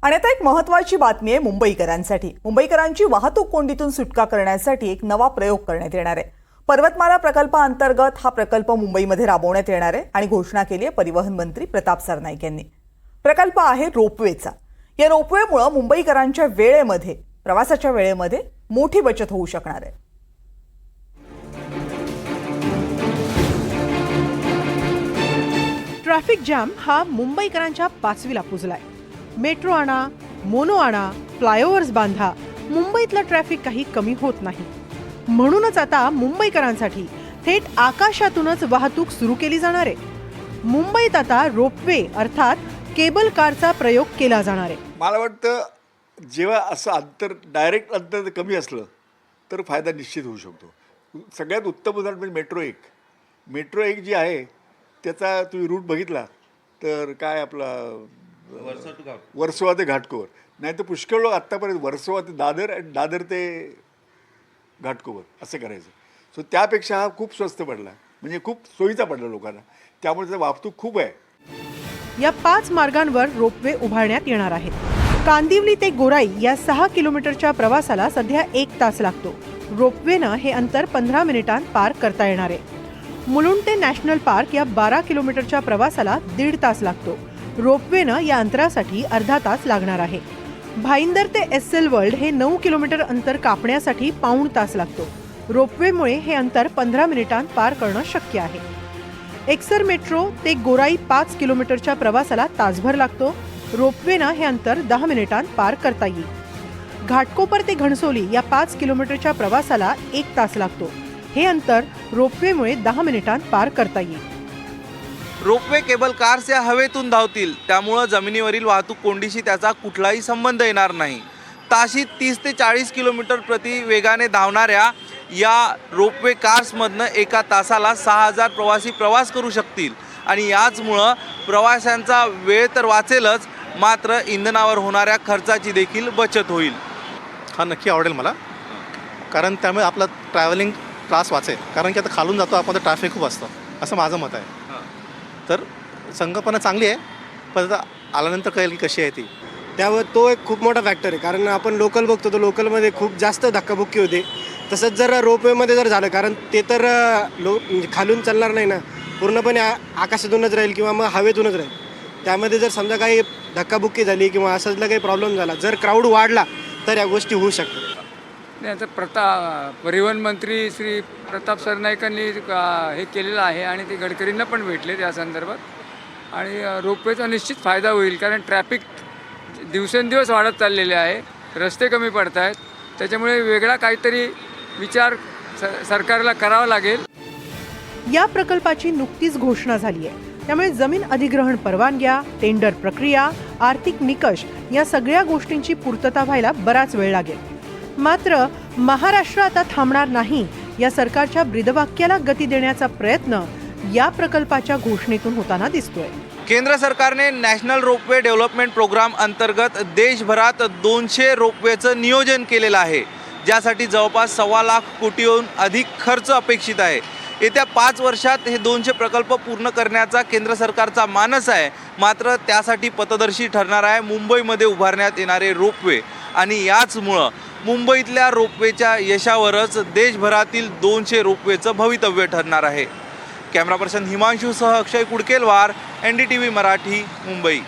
आणि आता एक महत्त्वाची बातमी आहे मुंबईकरांसाठी। मुंबईकरांची वाहतूक कोंडीतून सुटका करण्यासाठी एक नवा प्रयोग करण्यात येणार आहे। पर्वतमाला प्रकल्पाअंतर्गत हा प्रकल्प मुंबईमध्ये राबवण्यात येणार आहे आणि घोषणा केली आहे परिवहन मंत्री प्रताप सरनाईक यांनी। प्रकल्प आहे रोपवेचा। या रोपवेमुळे मुंबईकरांच्या वेळेमध्ये, प्रवासाच्या वेळेमध्ये मोठी बचत होऊ शकणार आहे। ट्रॅफिक जॅम हा मुंबईकरांच्या पाचवीला पुजलाय। मेट्रो आणा, मोनो आणा, फ्लायओव्हर्स बांधा, मुंबईतलं ट्रॅफिक काही कमी होत नाही। म्हणूनच आता मुंबईकरांसाठी थेट आकाशातूनच वाहतूक सुरू केली जाणार आहे। मुंबईत आता रोपवे अर्थात केबल कारचा प्रयोग केला जाणार आहे। मला वाटतं जेव्हा असं अंतर डायरेक्ट अंतर कमी असलं तर फायदा निश्चित होऊ शकतो। सगळ्यात उत्तम उदाहरण म्हणजे मेट्रो एक जी आहे त्याचा तुम्ही रूट बघितला तर काय आपला वर्सोवा ते घाटकोपर, नाही तर पुष्कळ लोक आत्तापर्यंत वर्सोवा ते दादर आणि दादर ते घाटकोपर असं करायचं। सो त्यापेक्षा हा खूप स्वस्त पडला, म्हणजे खूप सोयीचा पडला लोकांना, त्यामुळे त्याचा वाहतूक खूप आहे। या 5 मार्गांवर रोपवे उभारण्यात येणार आहेत। कांदिवली ते गोराई या 6 किलोमीटरच्या प्रवासाला सध्या 1 तास लागतो। रोपवेनं हे अंतर 15 मिनिटांत पार करता येणार आहे। मुलुंड ते नॅशनल पार्क या 12 किलोमीटरच्या प्रवासाला 1.5 तास लागतो। रोपवेनं या अंतरासाठी अर्धा तास लागणार आहे। भाईंदर ते एसएल वर्ल्ड हे 9 किलोमीटर अंतर कापण्यासाठी पाऊण तास लागतो। रोपवेमुळे हे अंतर 15 मिनिटांत पार करणं शक्य आहे। एक्सर मेट्रो ते गोराई 5 किलोमीटरच्या प्रवासाला तासभर लागतो। रोपवेनं हे अंतर 10 मिनिटांत पार करता येईल। घाटकोपर ते घणसोली या 5 किलोमीटरच्या प्रवासाला 1 तास लागतो। हे अंतर रोपवेमुळे 10 मिनिटांत पार करता येईल। रोपवे केबल कार्स या हवेतून धावतील, त्यामुळे जमिनीवरील वाहतूक कोंडीशी त्याचा कुठलाही संबंध येणार नाही। ताशी 30 ते 40 किलोमीटर प्रति वेगाने धावणाऱ्या या रोपवे कार्समधनं एका तासाला 6000 प्रवासी प्रवास करू शकतील आणि याचमुळं प्रवाशांचा वेळ तर वाचेलच, मात्र इंधनावर होणाऱ्या खर्चाची देखील बचत होईल। हा नक्की आवडेल मला, कारण त्यामुळे आपला ट्रॅव्हलिंग त्रास वाचेल, कारण की आता खालून जातो आपण तर ट्रॅफिक खूप असतं, असं माझं मत आहे। तर संकल्पना चांगली आहे, पण आता आल्यानंतर कळेल की कशी आहे ती। त्यावर तो एक खूप मोठा फॅक्टर आहे, कारण आपण लोकल बघतो तर लोकलमध्ये खूप जास्त धक्काबुक्की होते। तसंच जर रोपवेमध्ये जर झालं, कारण ते तर म्हणजे खालून चालणार नाही ना, पूर्णपणे आकाशातूनच राहील किंवा मग हवेतूनच राहील। त्यामध्ये जर समजा काही धक्काबुक्की झाली किंवा असंच काही प्रॉब्लेम झाला, जर क्राऊड वाढला तर या गोष्टी होऊ शकतात। नाही, आता परिवहन मंत्री श्री प्रताप सरनाईकांनी हे केलेलं आहे आणि ते गडकरींना पण भेटले त्या संदर्भात। आणि रोपवेचा निश्चित फायदा होईल, कारण ट्रॅफिक दिवसेंदिवस वाढत चाललेले आहे, रस्ते कमी पडत आहेत, त्याच्यामुळे वेगळा काहीतरी विचार सरकारला करावा लागेल। या प्रकल्पाची नुकतीच घोषणा झाली आहे, त्यामुळे जमीन अधिग्रहण परवानग्या, टेंडर प्रक्रिया, आर्थिक निकष या सगळ्या गोष्टींची पूर्तता व्हायला बराच वेळ लागेल। मात्र महाराष्ट्र आता थांबणार नाही या सरकारच्या ब्रीदवाक्याला गती देण्याचा प्रयत्न या प्रकल्पाच्या घोषणेतून होताना दिसतोय। केंद्र सरकारने नॅशनल रोपवे डेव्हलपमेंट प्रोग्राम अंतर्गत देशभरात 200 रोपवेचं नियोजन केलेलं आहे, ज्यासाठी जवळपास 1.25 लाख कोटीहून अधिक खर्च अपेक्षित आहे। येत्या 5 वर्षात हे 200 प्रकल्प पूर्ण करण्याचा केंद्र सरकारचा मानस आहे, मात्र त्यासाठी पथदर्शी ठरणार आहे मुंबईमध्ये उभारण्यात येणारे रोपवे। आणि याचमुळं मुंबईतल्या रोपवेच्या यशावरच देशभरातील 200 रोपवेचं भवितव्य ठरणार आहे। कॅमेरा पर्सन हिमांशूसह अक्षय कुडकेलवार, NDTV मराठी, मुंबई।